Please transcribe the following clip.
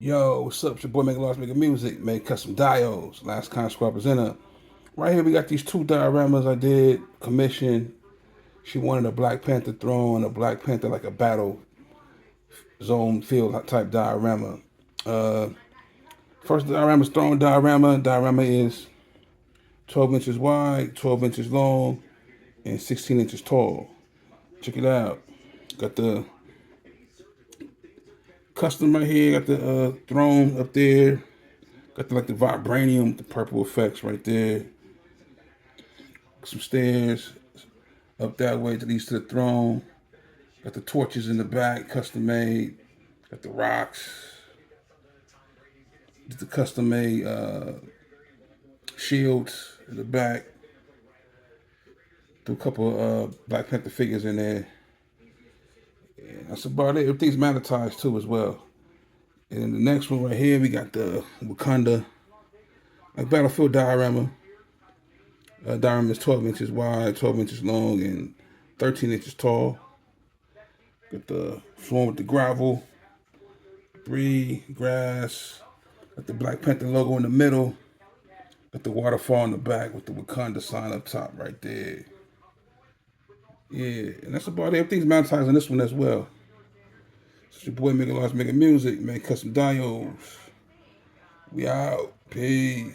Yo, what's up? It's your boy Making Laws, Making Music, made custom diodes. Last Con Squad presenter. Right here we got these two dioramas I did, commission. She wanted a Black Panther throne, a Black Panther like a battle zone field type diorama. Uh, First diorama is throne diorama. Diorama is 12 inches wide, 12 inches long, and 16 inches tall. Check it out. Got the custom right here, got the throne up there. Got the vibranium, the purple effects right there. Some stairs up that way that leads to the throne. Got the torches in the back, custom made. Got the rocks. Just the custom made shields in the back. Threw a couple Black Panther figures in there. Yeah, that's about it. Everything's magnetized too as well. And then the next one right here, we got the Wakanda like battlefield diorama. Diorama is 12 inches wide, 12 inches long, and 13 inches tall. Got the floor with the gravel, debris, grass. Got the Black Panther logo in the middle. Got the waterfall in the back with the Wakanda sign up top right there. Yeah, and that's about it. Everything's monetized on this one as well. It's your boy Making Laws, Making Music, man. Custom diodes. We out. Peace.